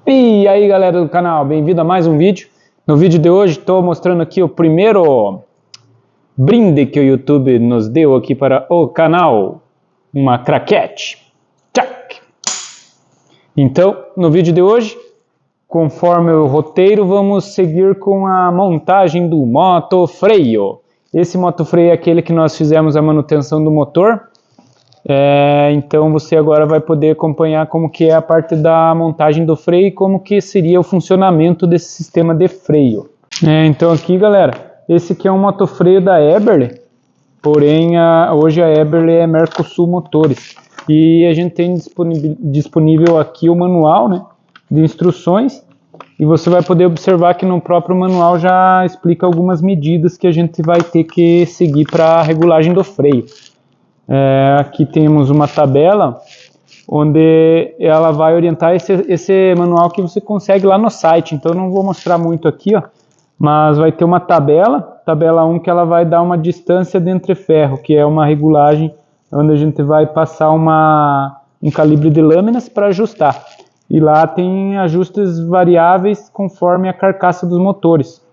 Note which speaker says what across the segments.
Speaker 1: E aí galera do canal, bem-vindo a mais um vídeo. No vídeo de hoje estou mostrando aqui o primeiro brinde que o YouTube nos deu aqui para o canal, uma craquete. Tchac! Então, no vídeo de hoje, conforme o roteiro, vamos seguir com a montagem do motofreio. Esse motofreio é aquele que nós fizemos a manutenção do motor. Então você agora vai poder acompanhar como que é a parte da montagem do freio e como que seria o funcionamento desse sistema de freio. Então aqui galera, esse aqui é um motofreio da Eberle, porém hoje a Eberle é Mercosul Motores. E a gente tem disponível aqui o manual, né, de instruções, e você vai poder observar que no próprio manual já explica algumas medidas que a gente vai ter que seguir para a regulagem do freio. Aqui temos uma tabela onde ela vai orientar esse manual que você consegue lá no site. Então eu não vou mostrar muito aqui, ó, mas vai ter uma tabela 1, que ela vai dar uma distância de entre-ferro, que é uma regulagem onde a gente vai passar um calibre de lâminas para ajustar. E lá tem ajustes variáveis conforme a carcaça dos motores.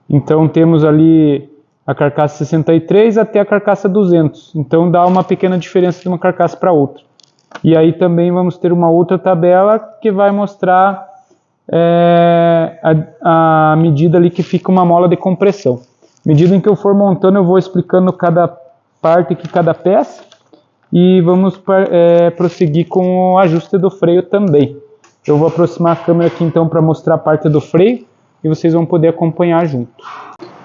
Speaker 1: Então temos ali a carcaça 63 até a carcaça 200, então dá uma pequena diferença de uma carcaça para outra. E aí também vamos ter uma outra tabela que vai mostrar a medida ali que fica uma mola de compressão. À medida em que eu for montando, eu vou explicando cada parte aqui, cada peça, e vamos prosseguir com o ajuste do freio também. Eu vou aproximar a câmera aqui então para mostrar a parte do freio e vocês vão poder acompanhar junto.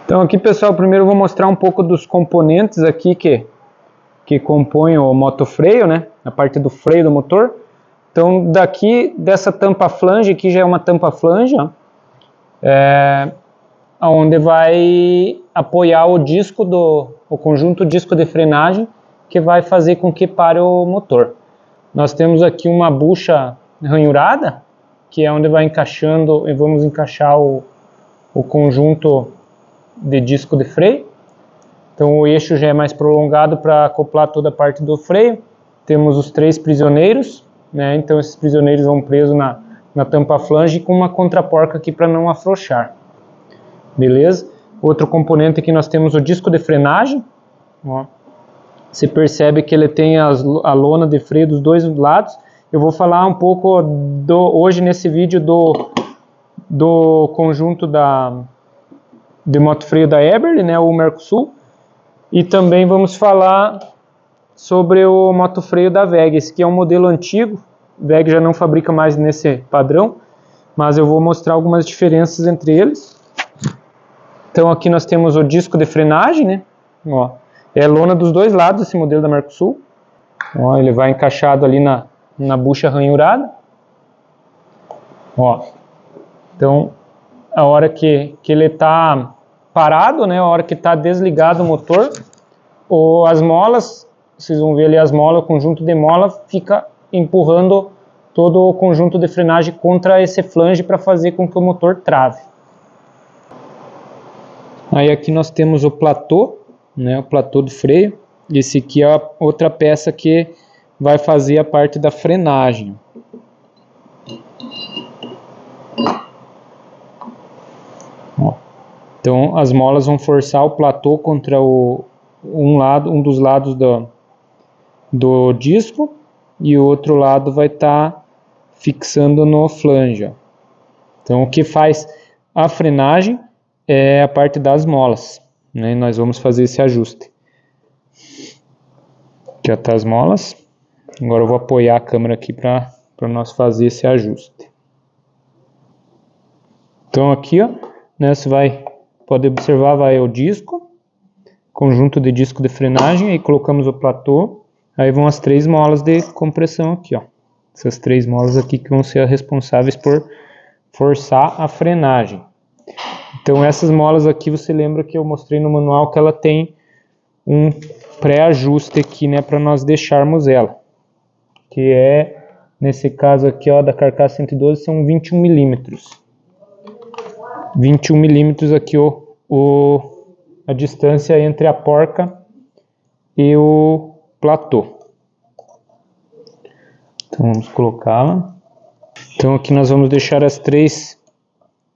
Speaker 1: Então aqui pessoal, primeiro eu vou mostrar um pouco dos componentes aqui que compõem o motofreio, né? A parte do freio do motor. Então daqui, dessa tampa flange, aqui já é uma tampa flange, ó, onde vai apoiar o disco o conjunto disco de frenagem, que vai fazer com que pare o motor. Nós temos aqui uma bucha ranhurada, que é onde vai encaixando, e vamos encaixar o conjunto de disco de freio. Então o eixo já é mais prolongado para acoplar toda a parte do freio. Temos os 3 prisioneiros, né? Então esses prisioneiros vão presos na tampa flange com uma contraporca aqui para não afrouxar. Beleza? Outro componente aqui nós temos o disco de frenagem. Ó. Você percebe que ele tem a lona de freio dos dois lados. Eu vou falar um pouco hoje nesse vídeo do conjunto de motofreio da Eberle, né, o Mercosul, e também vamos falar sobre o motofreio da WEG. Esse aqui é um modelo antigo, a WEG já não fabrica mais nesse padrão, mas eu vou mostrar algumas diferenças entre eles. Então aqui nós temos o disco de frenagem, né, ó, é lona dos dois lados esse modelo da Mercosul, ó, ele vai encaixado ali na bucha ranhurada, ó. Então a hora que ele está parado, né, a hora que está desligado o motor, as molas, vocês vão ver ali as molas, o conjunto de mola fica empurrando todo o conjunto de frenagem contra esse flange para fazer com que o motor trave. Aí aqui nós temos o platô, né, o platô do freio. Esse aqui é a outra peça que vai fazer a parte da frenagem. Então as molas vão forçar o platô contra um dos lados do disco, e o outro lado vai estar fixando no flange. Ó. Então o que faz a frenagem é a parte das molas, né? Nós vamos fazer esse ajuste. Aqui está as molas. Agora eu vou apoiar a câmera aqui para nós fazer esse ajuste. Então aqui, ó, né, você pode observar, vai o disco, conjunto de disco de frenagem, aí colocamos o platô, aí vão as 3 molas de compressão aqui, ó. Essas 3 molas aqui que vão ser responsáveis por forçar a frenagem. Então essas molas aqui, você lembra que eu mostrei no manual que ela tem um pré-ajuste aqui, né, para nós deixarmos ela. Que é, nesse caso aqui, ó, da carcaça 112, são 21 milímetros. 21 milímetros aqui a distância entre a porca e o platô. Então vamos colocá-la. Então aqui nós vamos deixar as 3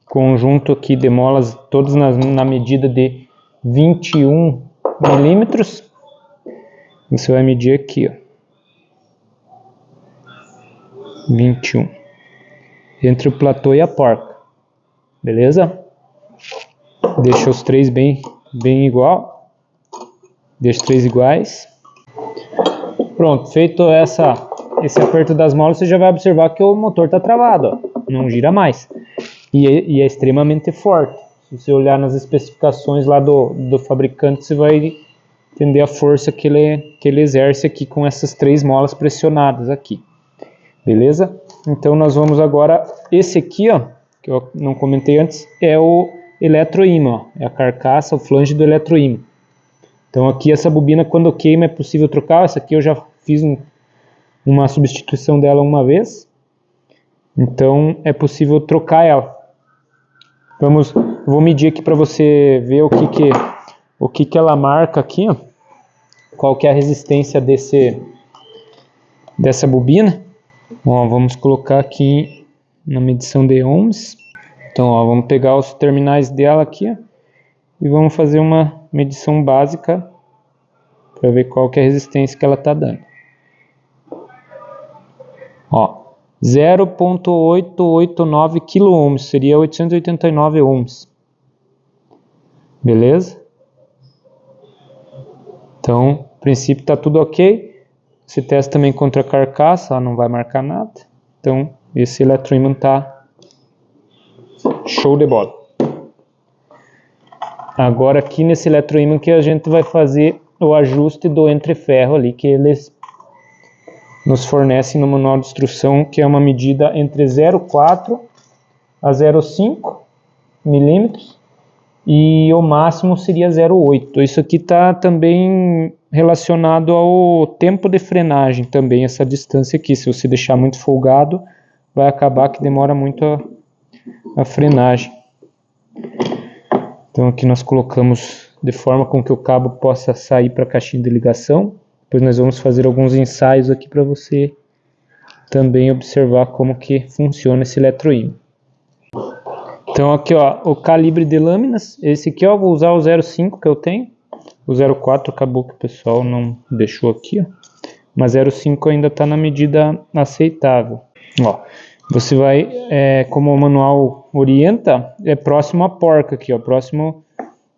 Speaker 1: conjunto aqui de molas, todos na medida de 21 milímetros. Você vai medir aqui, ó, 21, entre o platô e a porca, beleza? Deixa os 3 bem igual, deixa os 3 iguais. Pronto, feito esse aperto das molas, você já vai observar que o motor está travado, ó, não gira mais. E é extremamente forte. Se você olhar nas especificações lá do fabricante, você vai entender a força que ele exerce aqui com essas 3 molas pressionadas aqui. Beleza? Então nós vamos agora, esse aqui, ó, que eu não comentei antes, é o eletroímã, é a carcaça, o flange do eletroímã. Então aqui essa bobina, quando queima, é possível trocar. Essa aqui eu já fiz uma substituição dela uma vez, então é possível trocar ela. Vou medir aqui para você ver o que ela marca aqui, ó, qual que é a resistência dessa bobina. Ó, vamos colocar aqui na medição de ohms. Então, ó, vamos pegar os terminais dela aqui, ó, e vamos fazer uma medição básica para ver qual que é a resistência que ela está dando. Ó, 0,889 kΩ, seria 889 ohms. Beleza? Então, a princípio está tudo ok. Você testa também contra a carcaça, ela não vai marcar nada. Então, esse eletroímã está show de bola. Agora aqui nesse eletroímã que a gente vai fazer o ajuste do entreferro ali, que eles nos fornecem no manual de instrução, que é uma medida entre 0,4 a 0,5 milímetros e o máximo seria 0,8. Isso aqui está também relacionado ao tempo de frenagem também, essa distância aqui. Se você deixar muito folgado, vai acabar que demora muito a frenagem. Então aqui nós colocamos de forma com que o cabo possa sair para a caixinha de ligação. Depois nós vamos fazer alguns ensaios aqui para você também observar como que funciona esse eletroímã. Então aqui, ó, o calibre de lâminas, esse aqui, ó, vou usar o 0,5 que eu tenho. O 0,4 acabou que o pessoal não deixou aqui, ó. Mas 0,5 ainda está na medida aceitável. Ó, você vai, como o manual orienta, é próximo à porca aqui, ó, próximo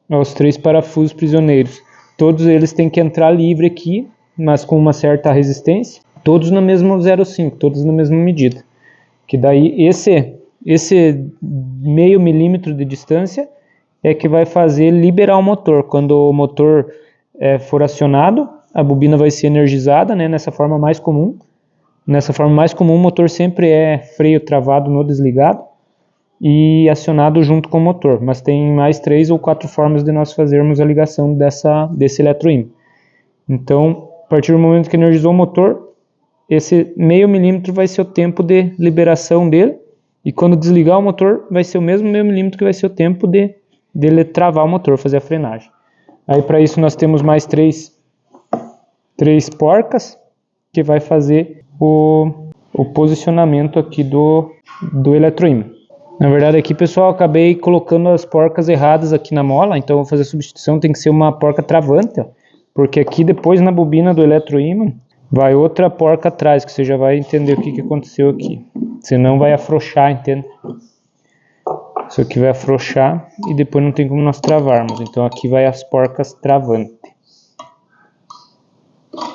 Speaker 1: aos 3 parafusos prisioneiros. Todos eles têm que entrar livre aqui, mas com uma certa resistência. Todos no mesmo 0,5, todos na mesma medida. Que daí esse meio milímetro de distância é que vai fazer liberar o motor. Quando o motor for acionado, a bobina vai ser energizada, né, nessa forma mais comum. Nessa forma mais comum, o motor sempre é freio travado no desligado e acionado junto com o motor. Mas tem mais 3 ou 4 formas de nós fazermos a ligação desse eletroímã. Então, a partir do momento que energizou o motor, esse meio milímetro vai ser o tempo de liberação dele. E quando desligar o motor, vai ser o mesmo meio milímetro que vai ser o tempo dele travar o motor, fazer a frenagem. Aí para isso nós temos mais 3 porcas que vai fazer o posicionamento aqui do eletroímã. Na verdade aqui, pessoal, eu acabei colocando as porcas erradas aqui na mola, então eu vou fazer a substituição, tem que ser uma porca travante, ó, porque aqui depois na bobina do eletroímã vai outra porca atrás, que você já vai entender o que aconteceu aqui. Senão vai afrouxar, entende? Isso aqui vai afrouxar e depois não tem como nós travarmos. Então aqui vai as porcas travante.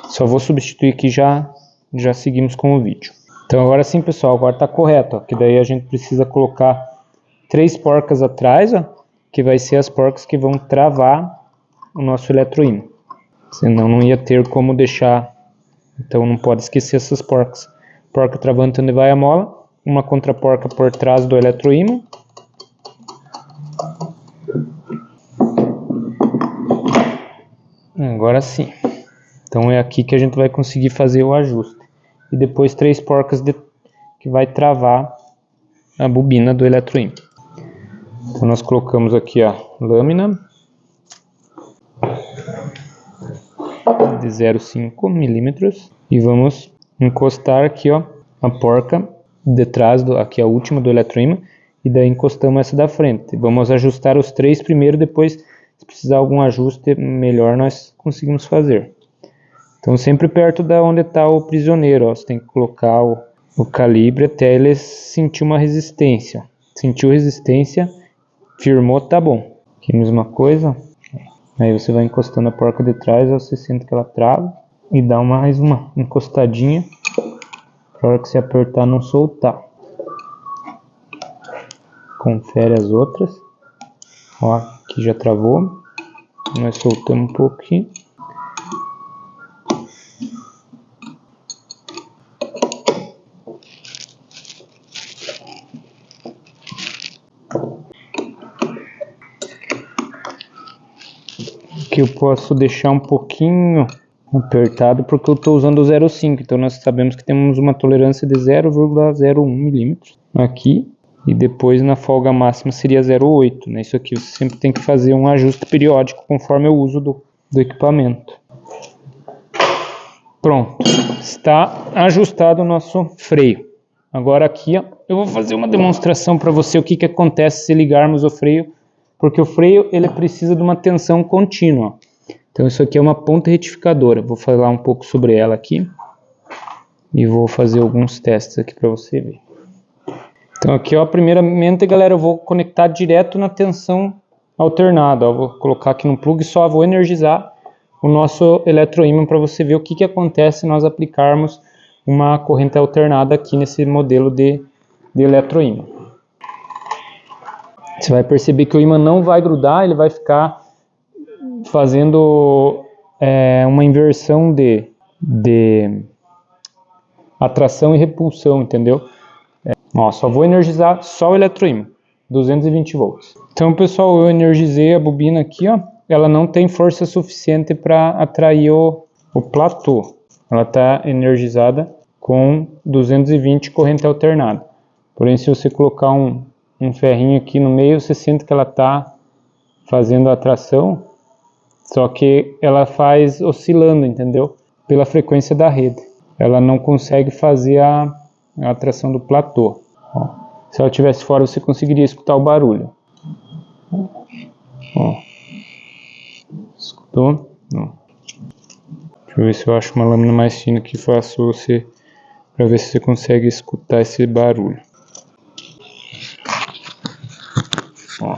Speaker 1: Só vou substituir aqui, já seguimos com o vídeo. Então agora sim, pessoal, agora está correto, ó, que daí a gente precisa colocar 3 porcas atrás, ó, que vai ser as porcas que vão travar o nosso eletroímã. Senão não ia ter como deixar, então não pode esquecer essas porcas. Porca travante onde vai a mola, uma contraporca por trás do eletroímã. Agora sim. Então é aqui que a gente vai conseguir fazer o ajuste. E depois 3 porcas que vai travar a bobina do eletroímã. Então nós colocamos aqui a lâmina de 0,5 milímetros e vamos encostar aqui, ó, a porca de trás, aqui a última do eletroímã, e daí encostamos essa da frente. Vamos ajustar os 3 primeiro, depois, se precisar algum ajuste melhor, nós conseguimos fazer. Então, sempre perto da onde está o prisioneiro, ó, você tem que colocar o calibre até ele sentir uma resistência. Sentiu resistência, firmou, tá bom. Aqui a mesma coisa. Aí você vai encostando a porca de trás, você sente que ela trava e dá mais uma encostadinha para hora que você apertar não soltar. Confere as outras. Ó, aqui já travou. Nós soltamos um pouquinho. Aqui eu posso deixar um pouquinho apertado porque eu estou usando o 0,5, então nós sabemos que temos uma tolerância de 0,01 milímetros aqui, e depois na folga máxima seria 0,8, né? Isso aqui você sempre tem que fazer um ajuste periódico conforme o uso do equipamento. Pronto, está ajustado o nosso freio. Agora aqui, ó, eu vou fazer uma demonstração para você o que acontece se ligarmos o freio, porque o freio ele precisa de uma tensão contínua. Então isso aqui é uma ponta retificadora. Vou falar um pouco sobre ela aqui e vou fazer alguns testes aqui para você ver. Então aqui, ó, primeiramente, galera, eu vou conectar direto na tensão alternada. Ó, vou colocar aqui no plug e só vou energizar o nosso eletroímã para você ver o que acontece se nós aplicarmos uma corrente alternada aqui nesse modelo de eletroímã. Você vai perceber que o ímã não vai grudar, ele vai ficar fazendo uma inversão de atração e repulsão, entendeu? Ó, só vou energizar só o eletroímã, 220 volts. Então, pessoal, eu energizei a bobina aqui, ó. Ela não tem força suficiente para atrair o platô. Ela está energizada com 220 corrente alternada. Porém, se você colocar um ferrinho aqui no meio, você sente que ela está fazendo a atração, só que ela faz oscilando, entendeu? Pela frequência da rede. Ela não consegue fazer a atração do platô. Ó, se ela estivesse fora, você conseguiria escutar o barulho. Ó. Escutou? Não. Deixa eu ver se eu acho uma lâmina mais fina que faça você, para ver se você consegue escutar esse barulho. Ó.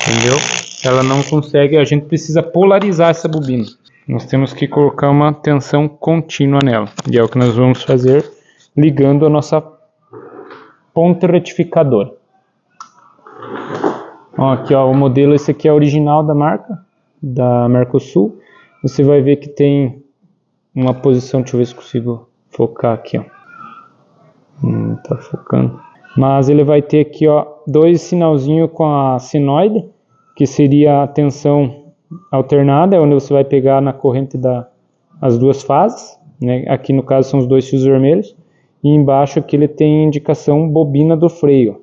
Speaker 1: Entendeu? Ela não consegue, a gente precisa polarizar essa bobina. Nós temos que colocar uma tensão contínua nela. E é o que nós vamos fazer ligando a nossa ponta retificadora. Ó, aqui, ó, o modelo, esse aqui é original da marca, da Mercosul. Você vai ver que tem uma posição, deixa eu ver se consigo focar aqui, ó. Tá focando. Mas ele vai ter aqui, ó, 2 sinalzinhos com a senoide, que seria a tensão alternada, é onde você vai pegar na corrente as 2 fases, né? Aqui no caso são os 2 fios vermelhos, e embaixo aqui ele tem indicação bobina do freio.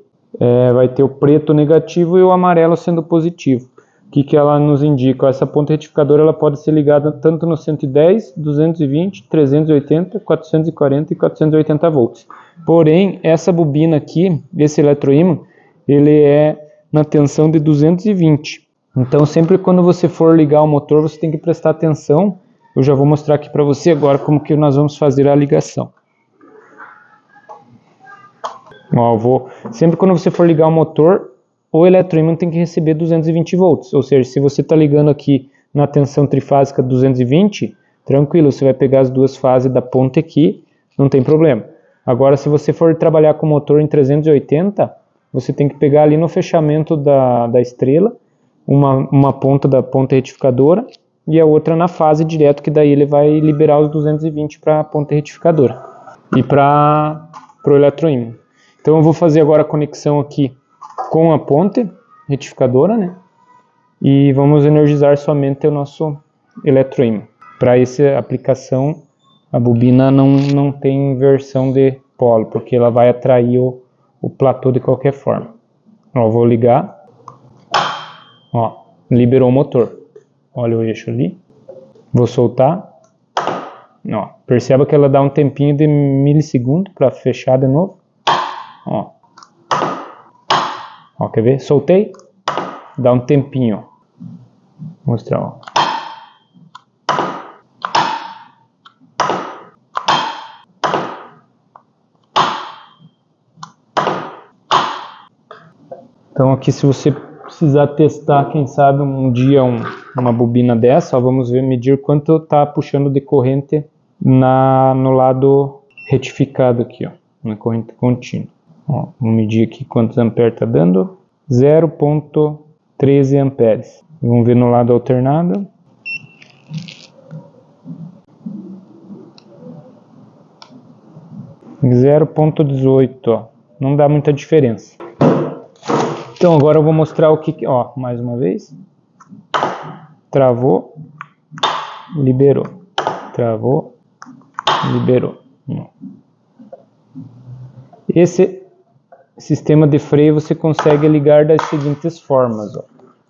Speaker 1: Vai ter o preto negativo e o amarelo sendo positivo. O que ela nos indica? Essa ponta retificadora ela pode ser ligada tanto no 110, 220, 380, 440 e 480 volts. Porém, essa bobina aqui, esse eletroímã, ele é na tensão de 220. Então, sempre quando você for ligar o motor, você tem que prestar atenção. Eu já vou mostrar aqui para você agora como que nós vamos fazer a ligação. Ó, sempre quando você for ligar o motor, o eletroímã tem que receber 220 volts. Ou seja, se você está ligando aqui na tensão trifásica 220, tranquilo, você vai pegar as 2 fases da ponta aqui, não tem problema. Agora, se você for trabalhar com o motor em 380, você tem que pegar ali no fechamento da estrela, uma ponta da ponta retificadora e a outra na fase direto, que daí ele vai liberar os 220 para a ponta retificadora e para o eletroímã. Então eu vou fazer agora a conexão aqui com a ponte retificadora, né? E vamos energizar somente o nosso eletroímã. Para essa aplicação, a bobina não tem inversão de polo, porque ela vai atrair o platô de qualquer forma. Ó, vou ligar. Ó, liberou o motor. Olha o eixo ali. Vou soltar. Ó, perceba que ela dá um tempinho de milissegundo para fechar de novo. Ó. Ó, quer ver? Soltei. Dá um tempinho. Vou mostrar, ó. Então aqui, se você precisar testar, quem sabe um dia uma bobina dessa, ó, vamos ver, medir quanto está puxando de corrente no lado retificado aqui, ó, na corrente contínua. Ó, vamos medir aqui quantos amperes está dando, 0,13 amperes. Vamos ver no lado alternado. ,18, não dá muita diferença. Então agora eu vou mostrar o que, ó, mais uma vez. Travou, liberou. Travou, liberou. Esse sistema de freio você consegue ligar das seguintes formas, ó.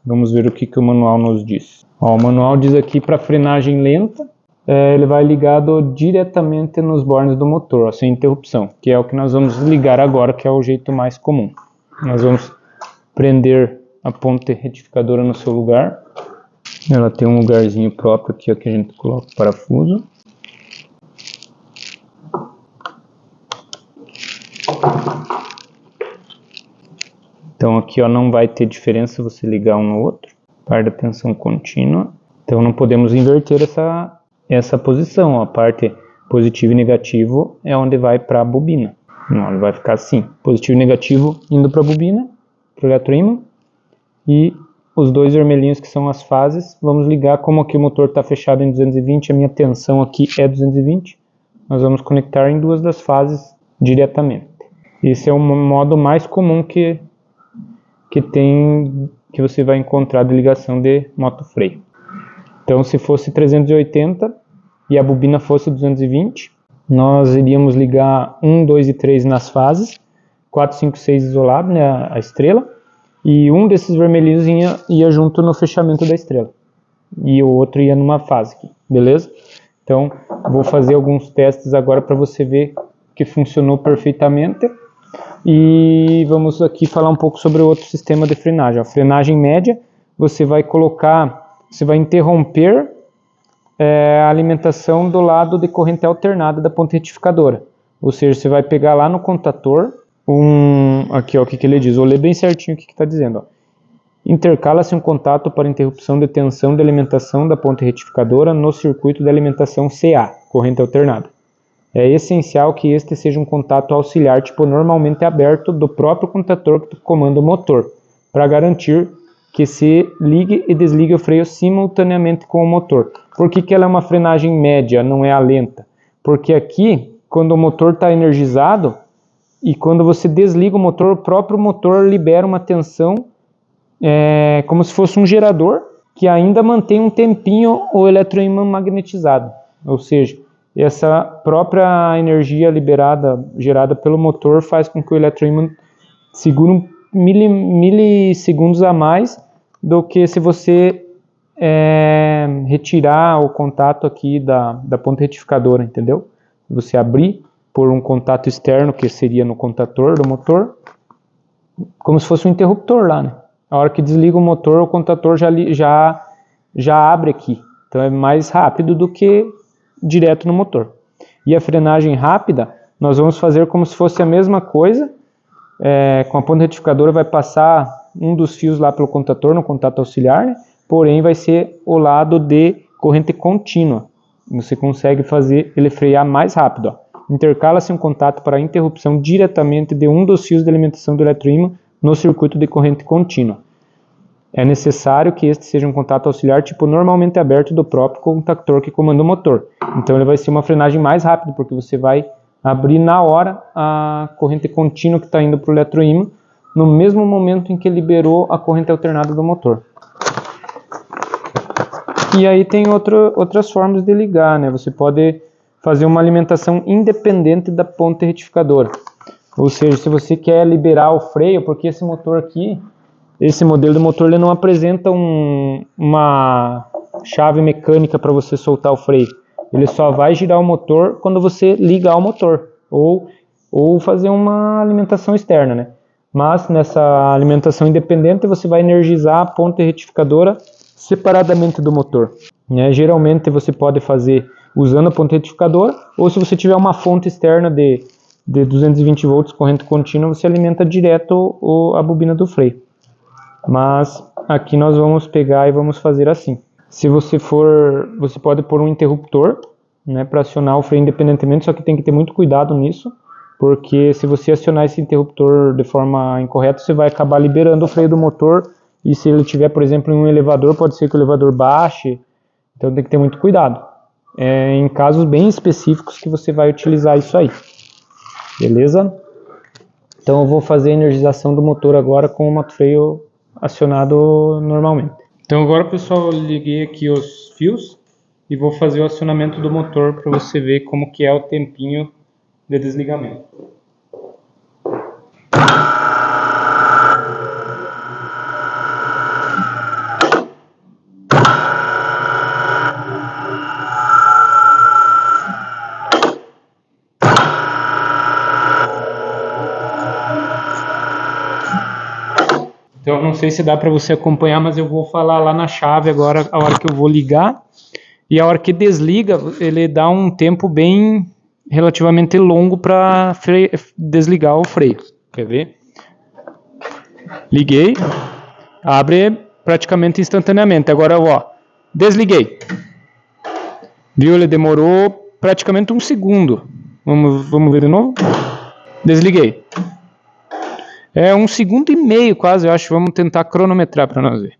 Speaker 1: Vamos ver o que o manual nos diz. Ó, o manual diz aqui para frenagem lenta, ele vai ligado diretamente nos bornes do motor, ó, sem interrupção, que é o que nós vamos ligar agora, que é o jeito mais comum. Nós vamos prender a ponte retificadora no seu lugar. Ela tem um lugarzinho próprio aqui, ó, que a gente coloca o parafuso. Então aqui, ó, não vai ter diferença você ligar um no outro. Par da tensão contínua. Então não podemos inverter essa posição, ó. A parte positivo e negativo é onde vai para a bobina. Não, ele vai ficar assim, positivo e negativo indo para a bobina, para o eletroímã, e os dois vermelhinhos que são as fases, vamos ligar. Como aqui o motor está fechado em 220, a minha tensão aqui é 220, nós vamos conectar em duas das fases diretamente. Esse é o modo mais comum que você vai encontrar de ligação de moto-freio. Então, se fosse 380 e a bobina fosse 220, nós iríamos ligar 1, 2 e 3 nas fases, 4, 5, 6 isolado, né, a estrela, e um desses vermelhinhos ia junto no fechamento da estrela, e o outro ia numa fase aqui, beleza? Então, vou fazer alguns testes agora para você ver que funcionou perfeitamente, e vamos aqui falar um pouco sobre o outro sistema de frenagem. A frenagem média, você vai interromper a alimentação do lado de corrente alternada da ponte retificadora. Ou seja, você vai pegar lá no contator, aqui ó, o que ele diz, vou ler bem certinho o que está dizendo. Ó. Intercala-se um contato para interrupção de tensão de alimentação da ponte retificadora no circuito de alimentação CA, corrente alternada. É essencial que este seja um contato auxiliar, tipo normalmente aberto, do próprio contator que comanda o motor, para garantir que se ligue e desligue o freio simultaneamente com o motor. Por que ela é uma frenagem média, não é a lenta? Porque aqui, quando o motor está energizado, e quando você desliga o motor, o próprio motor libera uma tensão, como se fosse um gerador, que ainda mantém um tempinho o eletroímã magnetizado. Ou seja, essa própria energia gerada pelo motor faz com que o eletroímã segure milissegundos a mais do que se você retirar o contato aqui da ponte retificadora, entendeu? Você abrir por um contato externo, que seria no contator do motor, como se fosse um interruptor lá, né? A hora que desliga o motor, o contator já abre aqui. Então é mais rápido do que direto no motor. E a frenagem rápida, nós vamos fazer como se fosse a mesma coisa. Com a ponte retificadora vai passar um dos fios lá pelo contator, no contato auxiliar, né? Porém vai ser o lado de corrente contínua. Você consegue fazer ele frear mais rápido. Ó. Intercala-se um contato para interrupção diretamente de um dos fios de alimentação do eletroímã no circuito de corrente contínua. É necessário que este seja um contato auxiliar tipo normalmente aberto do próprio contator que comanda o motor. Então ele vai ser uma frenagem mais rápida, porque você vai abrir na hora a corrente contínua que está indo para o eletroímã, no mesmo momento em que liberou a corrente alternada do motor. E aí tem outras formas de ligar, né? Você pode fazer uma alimentação independente da ponte retificadora. Ou seja, se você quer liberar o freio, porque esse motor aqui, esse modelo de motor, ele não apresenta uma chave mecânica para você soltar o freio. Ele só vai girar o motor quando você ligar o motor ou fazer uma alimentação externa, né? Mas nessa alimentação independente você vai energizar a ponta retificadora separadamente do motor, né? Geralmente você pode fazer usando a ponta retificadora, ou se você tiver uma fonte externa de 220 volts corrente contínua, você alimenta direto a bobina do freio. Mas aqui nós vamos pegar e vamos fazer assim. Se você você pode pôr um interruptor, né, para acionar o freio independentemente, só que tem que ter muito cuidado nisso, porque se você acionar esse interruptor de forma incorreta, você vai acabar liberando o freio do motor, e se ele tiver, por exemplo, em um elevador, pode ser que o elevador baixe, então tem que ter muito cuidado. É em casos bem específicos que você vai utilizar isso aí, beleza? Então eu vou fazer a energização do motor agora com o moto-freio acionado normalmente. Então agora, pessoal, eu liguei aqui os fios e vou fazer o acionamento do motor para você ver como que é o tempinho de desligamento. Então não sei se dá para você acompanhar, mas eu vou falar lá na chave agora a hora que eu vou ligar. E a hora que desliga, ele dá um tempo bem relativamente longo para desligar o freio. Quer ver? Liguei, abre praticamente instantaneamente. Agora, ó, desliguei. Viu? Ele demorou praticamente um segundo. Vamos ver de novo? Desliguei. É 1,5 segundo quase, eu acho. Vamos tentar cronometrar para nós ver.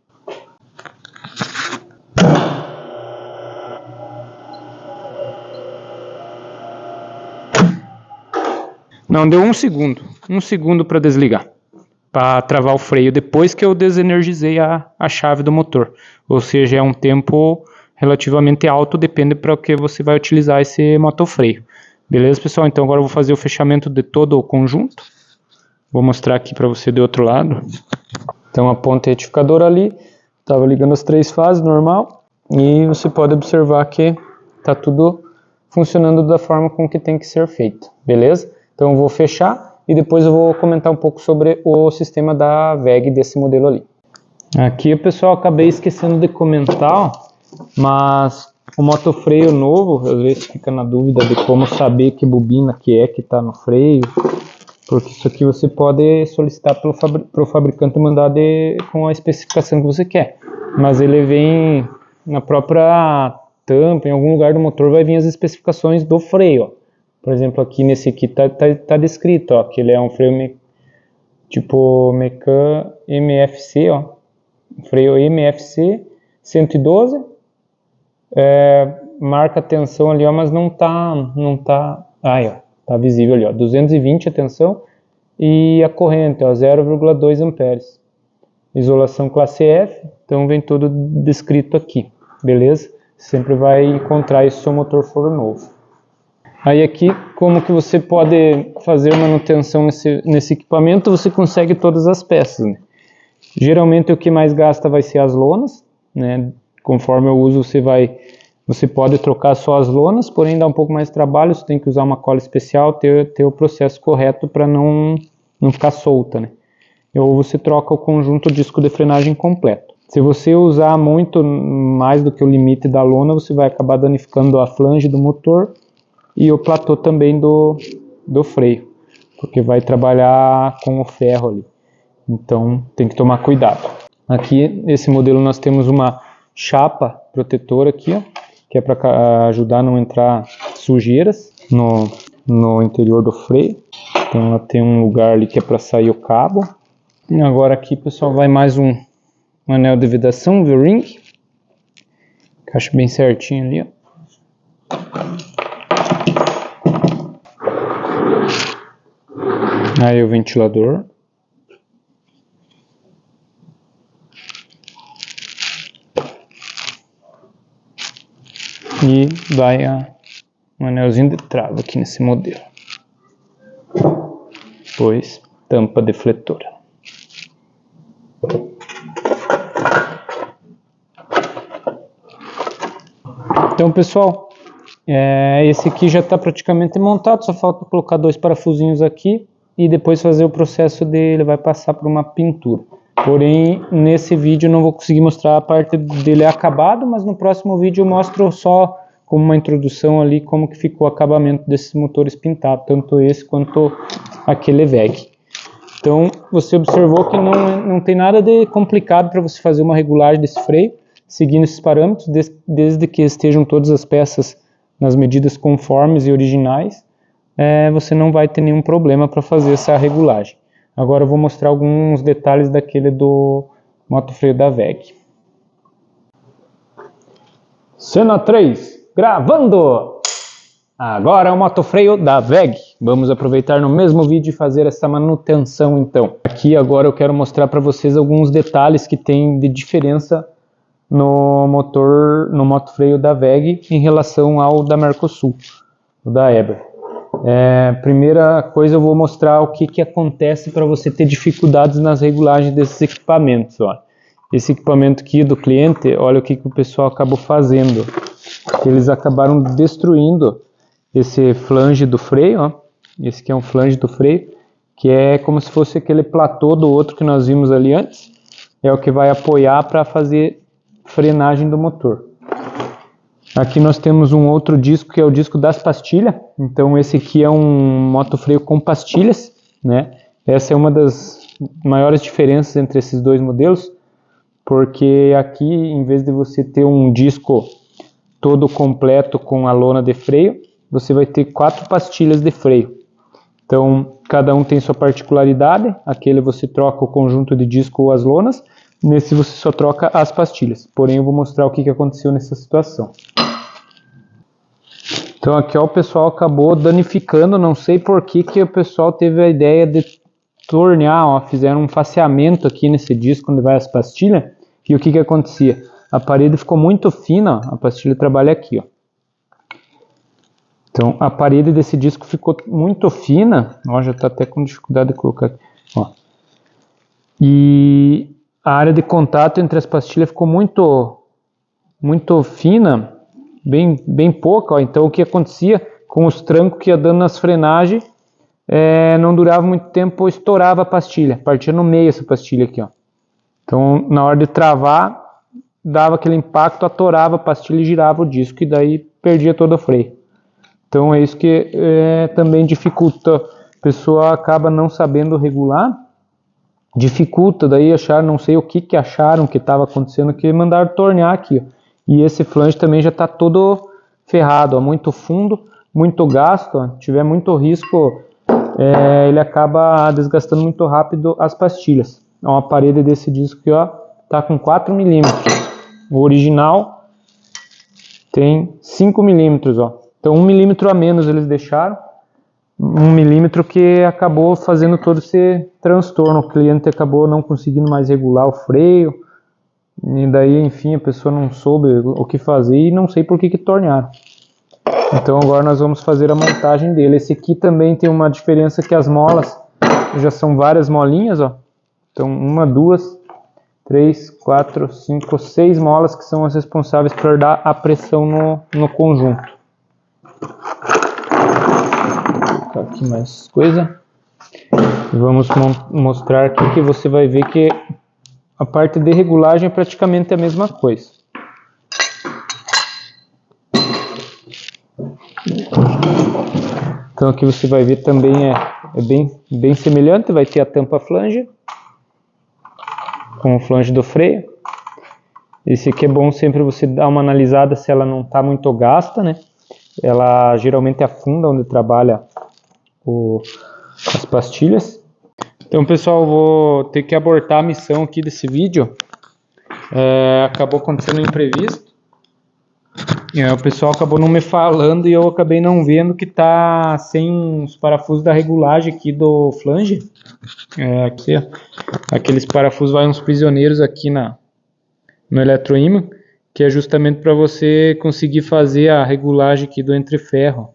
Speaker 1: Não, deu 1 segundo. 1 segundo para desligar. Para travar o freio depois que eu desenergizei a chave do motor. Ou seja, é um tempo relativamente alto, depende para o que você vai utilizar esse motofreio. Beleza, pessoal? Então agora eu vou fazer o fechamento de todo o conjunto. Vou mostrar aqui para você do outro lado. Então a ponta retificadora ali, estava ligando as 3 fases, normal. E você pode observar que está tudo funcionando da forma com que tem que ser feito. Beleza? Então eu vou fechar e depois eu vou comentar um pouco sobre o sistema da WEG desse modelo ali. Aqui, pessoal, acabei esquecendo de comentar, mas o motofreio novo, às vezes fica na dúvida de como saber que bobina que está no freio, porque isso aqui você pode solicitar para o fabricante mandar com a especificação que você quer, mas ele vem na própria tampa, em algum lugar do motor vai vir as especificações do freio, ó. Por exemplo, aqui nesse aqui tá descrito, ó, que ele é um freio tipo Mecan MFC, ó, freio MFC 112, marca a tensão ali, ó, mas não tá, aí, ó, tá visível ali, ó, 220 a tensão e a corrente, ó, 0,2 amperes. Isolação classe F, então vem tudo descrito aqui, beleza? Sempre vai encontrar isso se o seu motor for novo. Aí aqui, como que você pode fazer manutenção nesse equipamento, você consegue todas as peças, né? Geralmente o que mais gasta vai ser as lonas, né? Conforme o uso você pode trocar só as lonas, porém dá um pouco mais de trabalho, você tem que usar uma cola especial, ter o processo correto para não ficar solta, né? Ou você troca o conjunto disco de frenagem completo. Se você usar muito mais do que o limite da lona, você vai acabar danificando a flange do motor e o platô também do freio, porque vai trabalhar com o ferro ali, então tem que tomar cuidado. Aqui nesse modelo nós temos uma chapa protetora aqui, ó, que é para ajudar a não entrar sujeiras no interior do freio. Então ela tem um lugar ali que é para sair o cabo. E agora aqui, pessoal, vai mais um anel de vedação, V-ring, encaixa bem certinho ali, ó. Aí o ventilador. E vai um anelzinho de trava aqui nesse modelo. Depois, tampa defletora. Então, pessoal, esse aqui já está praticamente montado, só falta colocar 2 parafusinhos aqui e depois fazer o processo dele, vai passar por uma pintura. Porém, nesse vídeo eu não vou conseguir mostrar a parte dele acabado, mas no próximo vídeo eu mostro só como uma introdução ali como que ficou o acabamento desses motores pintados, tanto esse quanto aquele EVEG. Então, você observou que não tem nada de complicado para você fazer uma regulagem desse freio, seguindo esses parâmetros, desde que estejam todas as peças nas medidas conformes e originais, você não vai ter nenhum problema para fazer essa regulagem. Agora eu vou mostrar alguns detalhes daquele do motofreio da WEG. Cena 3, gravando! Agora é o motofreio da WEG. Vamos aproveitar no mesmo vídeo e fazer essa manutenção então. Aqui agora eu quero mostrar para vocês alguns detalhes que tem de diferença no motofreio da WEG em relação ao da Mercosul, o da Eber. Primeira coisa, eu vou mostrar o que acontece para você ter dificuldades nas regulagens desses equipamentos. Ó. Esse equipamento aqui do cliente, olha o que o pessoal acabou fazendo. Eles acabaram destruindo esse flange do freio, ó. Esse aqui é um flange do freio, que é como se fosse aquele platô do outro que nós vimos ali antes. É o que vai apoiar para fazer frenagem do motor. Aqui nós temos um outro disco que é o disco das pastilhas. Então esse aqui é um motofreio com pastilhas, né? Essa é uma das maiores diferenças entre esses dois modelos, porque aqui, em vez de você ter um disco todo completo com a lona de freio, você vai ter 4 pastilhas de freio. Então cada um tem sua particularidade. Aquele você troca o conjunto de disco ou as lonas, nesse você só troca as pastilhas. Porém eu vou mostrar o que aconteceu nessa situação. Então aqui ó, o pessoal acabou danificando, não sei por que o pessoal teve a ideia de tornear, ó, fizeram um faceamento aqui nesse disco onde vai as pastilhas, e o que acontecia? A parede ficou muito fina, ó, a pastilha trabalha aqui, ó. Então a parede desse disco ficou muito fina, ó, já está até com dificuldade de colocar aqui, ó. E a área de contato entre as pastilhas ficou muito fina, bem pouca, ó. Então o que acontecia com os trancos que ia dando nas frenagens, não durava muito tempo, estourava a pastilha, partia no meio essa pastilha aqui, ó. Então na hora de travar, dava aquele impacto, atorava a pastilha e girava o disco, e daí perdia todo o freio. Então é isso que também dificulta, a pessoa acaba não sabendo regular, dificulta, daí acharam, não sei o que acharam que estava acontecendo, que mandaram tornear aqui, ó. E esse flange também já está todo ferrado, ó, muito fundo, muito gasto, ó. Se tiver muito risco, ele acaba desgastando muito rápido as pastilhas. Ó, a parede desse disco aqui, ó, tá com 4 milímetros. O original tem 5 milímetros, ó. Então 1 milímetro a menos eles deixaram. 1 milímetro que acabou fazendo todo esse transtorno. O cliente acabou não conseguindo mais regular o freio. E daí, enfim, a pessoa não soube o que fazer e não sei por que tornearam. Então agora nós vamos fazer a montagem dele. Esse aqui também tem uma diferença, que as molas já são várias molinhas, ó. Então 1, 2, 3, 4, 5, 6 molas que são as responsáveis por dar a pressão no conjunto. Vou colocar aqui mais coisa. Vamos mostrar aqui que você vai ver que a parte de regulagem é praticamente a mesma coisa. Então aqui você vai ver também bem semelhante, vai ter a tampa flange com o flange do freio. Esse aqui é bom sempre você dar uma analisada se ela não está muito gasta, né? Ela geralmente afunda onde trabalha as pastilhas. Então pessoal, vou ter que abortar a missão aqui desse vídeo. Acabou acontecendo um imprevisto. O pessoal acabou não me falando e eu acabei não vendo que tá sem os parafusos da regulagem aqui do flange. Aqui, ó, aqueles parafusos vai uns prisioneiros aqui no eletroímã, que é justamente para você conseguir fazer a regulagem aqui do entreferro.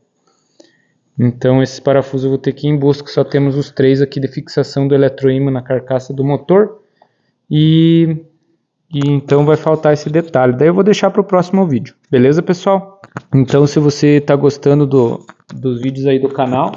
Speaker 1: Então esses parafusos eu vou ter que ir em busca. Só temos os 3 aqui de fixação do eletroímã na carcaça do motor. E então vai faltar esse detalhe. Daí eu vou deixar para o próximo vídeo. Beleza, pessoal? Então, se você está gostando dos vídeos aí do canal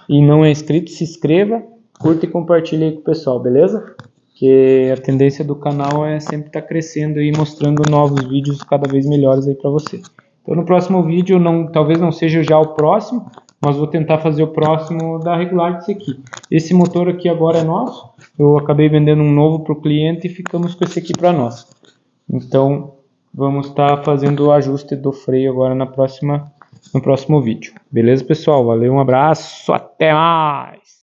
Speaker 1: e não é inscrito, se inscreva, curta e compartilhe aí com o pessoal, beleza? Que a tendência do canal é sempre estar crescendo e mostrando novos vídeos cada vez melhores aí para você. Então, no próximo vídeo, talvez não seja já o próximo, mas vou tentar fazer o próximo da regular desse aqui. Esse motor aqui agora é nosso, eu acabei vendendo um novo para o cliente e ficamos com esse aqui para nós. Então, vamos estar fazendo o ajuste do freio agora no próximo vídeo. Beleza, pessoal? Valeu, um abraço, até mais!